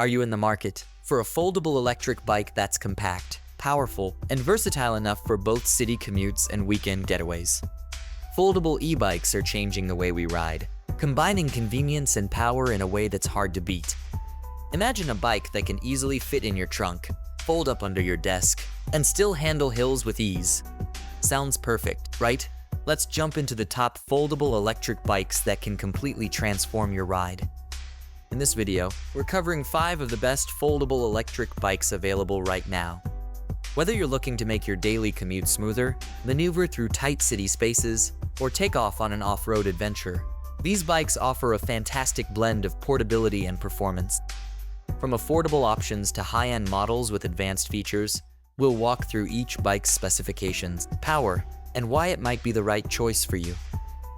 Are you in the market for a foldable electric bike that's compact, powerful, and versatile enough for both city commutes and weekend getaways? Foldable e-bikes are changing the way we ride, combining convenience and power in a way that's hard to beat. Imagine a bike that can easily fit in your trunk, fold up under your desk, and still handle hills with ease. Sounds perfect, right? Let's jump into the top foldable electric bikes that can completely transform your ride. In this video, we're covering 5 of the best foldable electric bikes available right now. Whether you're looking to make your daily commute smoother, maneuver through tight city spaces, or take off on an off-road adventure, these bikes offer a fantastic blend of portability and performance. From affordable options to high-end models with advanced features, we'll walk through each bike's specifications, power, and why it might be the right choice for you.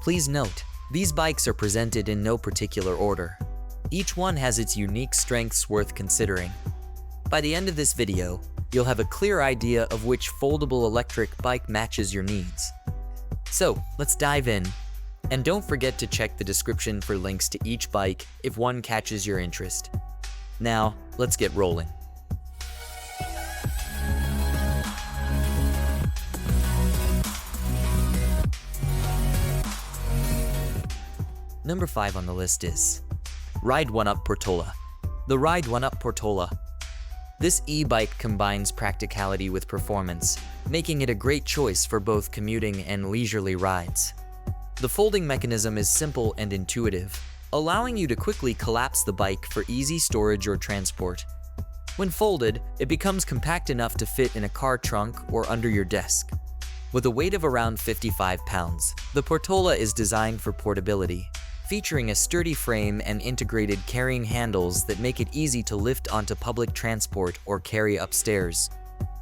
Please note, these bikes are presented in no particular order. Each one has its unique strengths worth considering. By the end of this video, you'll have a clear idea of which foldable electric bike matches your needs. So, let's dive in. And don't forget to check the description for links to each bike if one catches your interest. Now, let's get rolling. Number 5 on the list is RideOneup Porta. The RideOneup Porta. This e-bike combines practicality with performance, making it a great choice for both commuting and leisurely rides. The folding mechanism is simple and intuitive, allowing you to quickly collapse the bike for easy storage or transport. When folded, it becomes compact enough to fit in a car trunk or under your desk. With a weight of around 55 pounds, the Porta is designed for portability, featuring a sturdy frame and integrated carrying handles that make it easy to lift onto public transport or carry upstairs.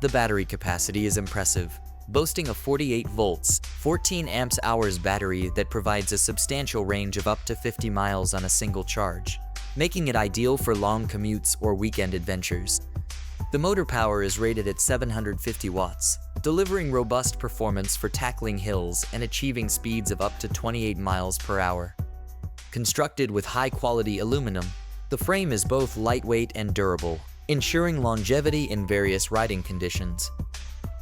The battery capacity is impressive, boasting a 48 volts, 14 amp-hours battery that provides a substantial range of up to 50 miles on a single charge, making it ideal for long commutes or weekend adventures. The motor power is rated at 750 watts, delivering robust performance for tackling hills and achieving speeds of up to 28 miles per hour. Constructed with high-quality aluminum, the frame is both lightweight and durable, ensuring longevity in various riding conditions.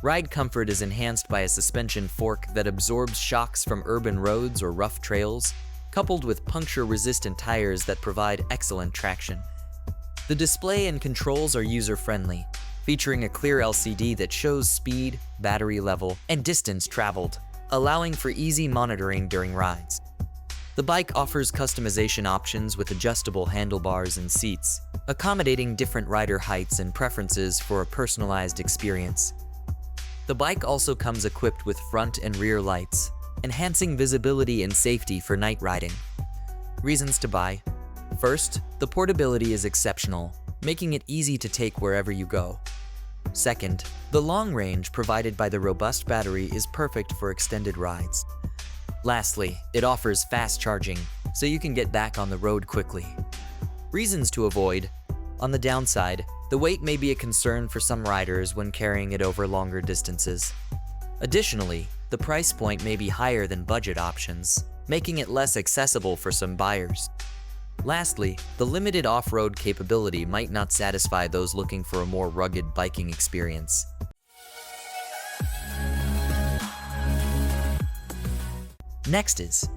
Ride comfort is enhanced by a suspension fork that absorbs shocks from urban roads or rough trails, coupled with puncture-resistant tires that provide excellent traction. The display and controls are user-friendly, featuring a clear LCD that shows speed, battery level, and distance traveled, allowing for easy monitoring during rides. The bike offers customization options with adjustable handlebars and seats, accommodating different rider heights and preferences for a personalized experience. The bike also comes equipped with front and rear lights, enhancing visibility and safety for night riding. Reasons to buy. First, the portability is exceptional, making it easy to take wherever you go. Second, the long range provided by the robust battery is perfect for extended rides. Lastly, it offers fast charging, so you can get back on the road quickly. Reasons to avoid. On the downside, the weight may be a concern for some riders when carrying it over longer distances. Additionally, the price point may be higher than budget options, making it less accessible for some buyers. Lastly, the limited off-road capability might not satisfy those looking for a more rugged biking experience. Next is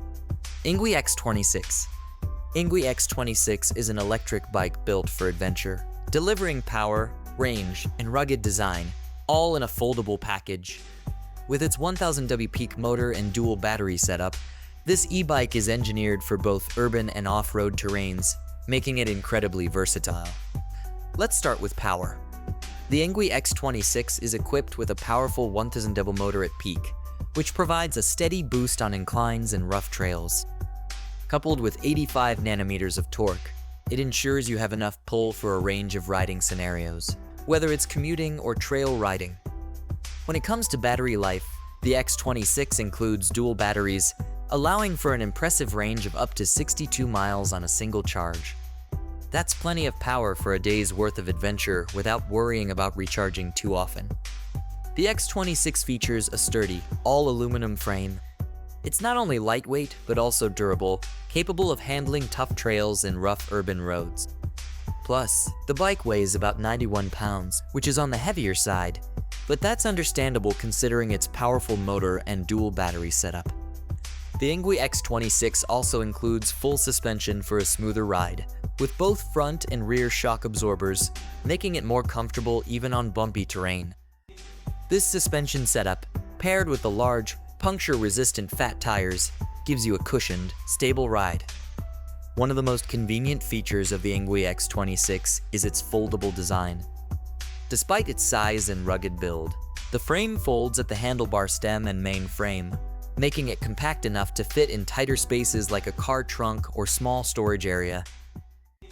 Ingu X26. Ingu X26 is an electric bike built for adventure, delivering power, range, and rugged design, all in a foldable package. With its 1000W peak motor and dual battery setup, this e-bike is engineered for both urban and off-road terrains, making it incredibly versatile. Let's start with power. The Ingu X26 is equipped with a powerful 1000W motor at peak, which provides a steady boost on inclines and rough trails. Coupled with 85 nanometers of torque, it ensures you have enough pull for a range of riding scenarios, whether it's commuting or trail riding. When it comes to battery life, the X26 includes dual batteries, allowing for an impressive range of up to 62 miles on a single charge. That's plenty of power for a day's worth of adventure without worrying about recharging too often. The X26 features a sturdy, all-aluminum frame. It's not only lightweight, but also durable, capable of handling tough trails and rough urban roads. Plus, the bike weighs about 91 pounds, which is on the heavier side, but that's understandable considering its powerful motor and dual battery setup. The Ingu X26 also includes full suspension for a smoother ride, with both front and rear shock absorbers, making it more comfortable even on bumpy terrain. This suspension setup, paired with the large, puncture-resistant fat tires, gives you a cushioned, stable ride. One of the most convenient features of the Ingu X26 is its foldable design. Despite its size and rugged build, the frame folds at the handlebar stem and main frame, making it compact enough to fit in tighter spaces like a car trunk or small storage area.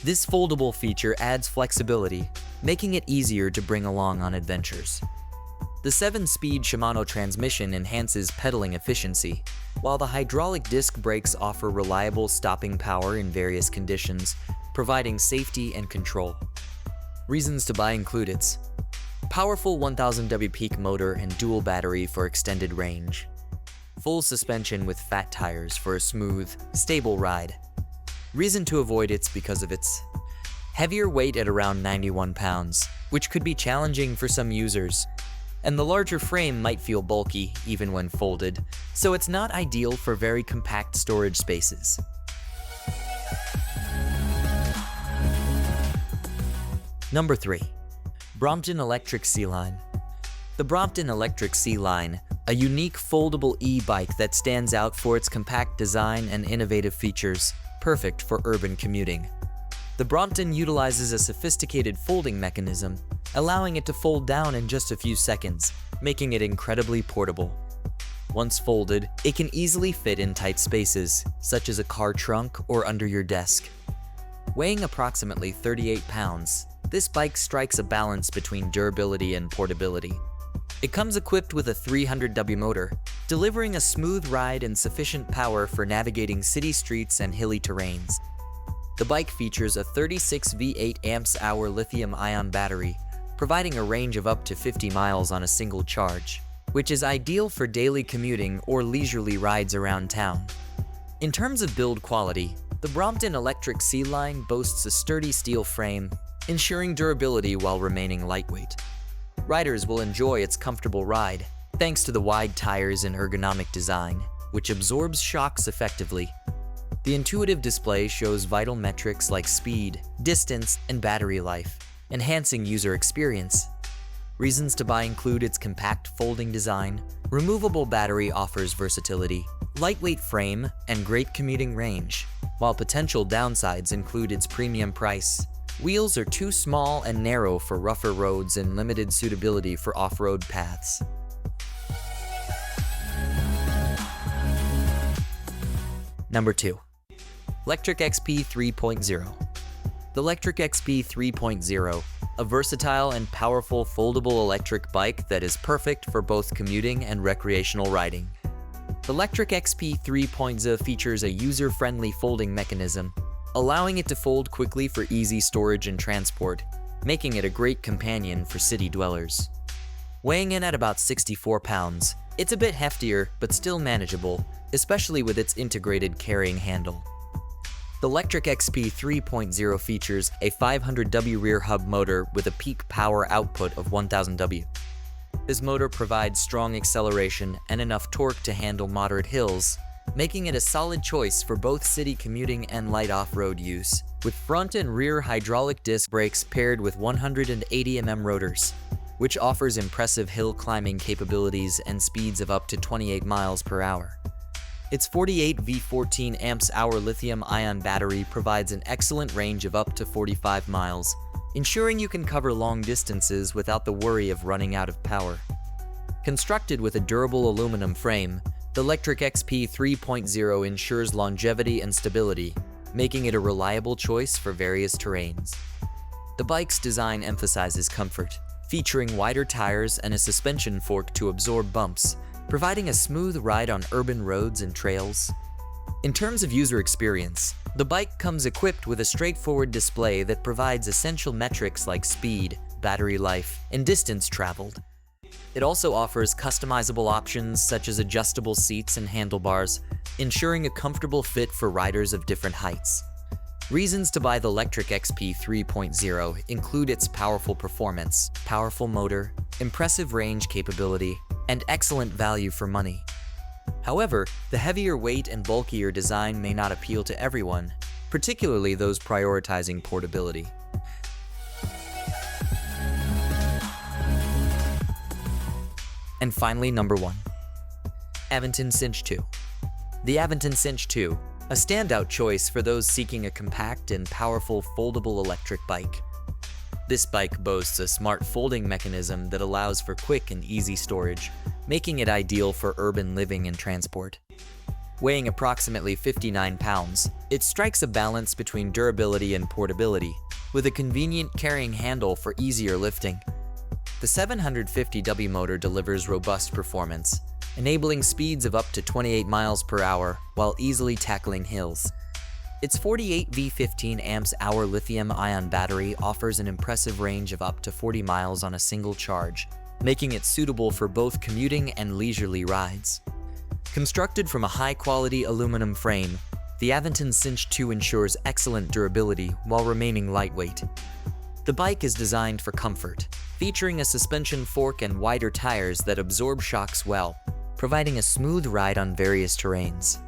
This foldable feature adds flexibility, making it easier to bring along on adventures. The 7-speed Shimano transmission enhances pedaling efficiency, while the hydraulic disc brakes offer reliable stopping power in various conditions, providing safety and control. Reasons to buy include its powerful 1000W peak motor and dual battery for extended range, full suspension with fat tires for a smooth, stable ride. Reason to avoid it's because of its heavier weight at around 91 pounds, which could be challenging for some users, and the larger frame might feel bulky even when folded, so it's not ideal for very compact storage spaces. Number 3. Brompton Electric C-Line. The Brompton Electric C-Line, a unique foldable e-bike that stands out for its compact design and innovative features, perfect for urban commuting. The Brompton utilizes a sophisticated folding mechanism, allowing it to fold down in just a few seconds, making it incredibly portable. Once folded, it can easily fit in tight spaces, such as a car trunk or under your desk. Weighing approximately 38 pounds, this bike strikes a balance between durability and portability. It comes equipped with a 300W motor, delivering a smooth ride and sufficient power for navigating city streets and hilly terrains. The bike features a 36 V8 amp-hour lithium-ion battery, providing a range of up to 50 miles on a single charge, which is ideal for daily commuting or leisurely rides around town. In terms of build quality, the Brompton Electric C-Line boasts a sturdy steel frame, ensuring durability while remaining lightweight. Riders will enjoy its comfortable ride, thanks to the wide tires and ergonomic design, which absorbs shocks effectively. The intuitive display shows vital metrics like speed, distance, and battery life, enhancing user experience. Reasons to buy include its compact folding design, removable battery offers versatility, lightweight frame, and great commuting range, while potential downsides include its premium price. Wheels are too small and narrow for rougher roads and limited suitability for off-road paths. Number 2. Electric XP 3.0. The Electric XP 3.0, a versatile and powerful foldable electric bike that is perfect for both commuting and recreational riding. The Electric XP 3.0 features a user-friendly folding mechanism, allowing it to fold quickly for easy storage and transport, making it a great companion for city dwellers. Weighing in at about 64 pounds, it's a bit heftier but still manageable, especially with its integrated carrying handle. The Electric XP 3.0 features a 500W rear hub motor with a peak power output of 1000W. This motor provides strong acceleration and enough torque to handle moderate hills, making it a solid choice for both city commuting and light off-road use, with front and rear hydraulic disc brakes paired with 180mm rotors, which offers impressive hill climbing capabilities and speeds of up to 28 miles per hour. Its 48 V14 amp-hour lithium-ion battery provides an excellent range of up to 45 miles, ensuring you can cover long distances without the worry of running out of power. Constructed with a durable aluminum frame, the Electric XP 3.0 ensures longevity and stability, making it a reliable choice for various terrains. The bike's design emphasizes comfort, featuring wider tires and a suspension fork to absorb bumps, providing a smooth ride on urban roads and trails. In terms of user experience, the bike comes equipped with a straightforward display that provides essential metrics like speed, battery life, and distance traveled. It also offers customizable options such as adjustable seats and handlebars, ensuring a comfortable fit for riders of different heights. Reasons to buy the Electric XP 3.0 include its powerful performance, powerful motor, impressive range capability, and excellent value for money. However, the heavier weight and bulkier design may not appeal to everyone, particularly those prioritizing portability. And finally, number 1. Eaton Cinch 2. The Eaton Cinch 2, a standout choice for those seeking a compact and powerful foldable electric bike. This bike boasts a smart folding mechanism that allows for quick and easy storage, making it ideal for urban living and transport. Weighing approximately 59 pounds, it strikes a balance between durability and portability, with a convenient carrying handle for easier lifting. The 750W motor delivers robust performance, enabling speeds of up to 28 miles per hour while easily tackling hills. Its 48V15 amp-hour lithium-ion battery offers an impressive range of up to 40 miles on a single charge, making it suitable for both commuting and leisurely rides. Constructed from a high-quality aluminum frame, the Eaton Cinch 2 ensures excellent durability while remaining lightweight. The bike is designed for comfort, featuring a suspension fork and wider tires that absorb shocks well, providing a smooth ride on various terrains.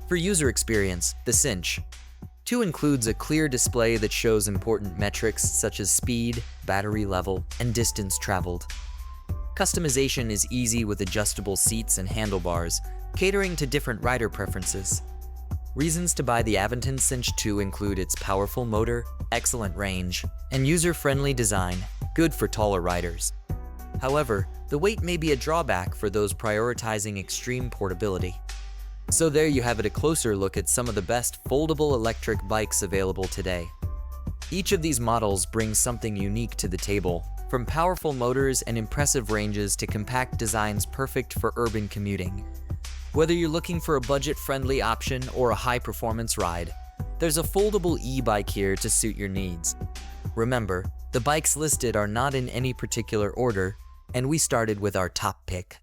For user experience, the Cinch 2 includes a clear display that shows important metrics such as speed, battery level, and distance traveled. Customization is easy with adjustable seats and handlebars, catering to different rider preferences. Reasons to buy the Eaton Cinch 2 include its powerful motor, excellent range, and user-friendly design, good for taller riders. However, the weight may be a drawback for those prioritizing extreme portability. So there you have it, a closer look at some of the best foldable electric bikes available today. Each of these models brings something unique to the table, from powerful motors and impressive ranges to compact designs perfect for urban commuting. Whether you're looking for a budget-friendly option or a high-performance ride, there's a foldable e-bike here to suit your needs. Remember, the bikes listed are not in any particular order, and we started with our top pick.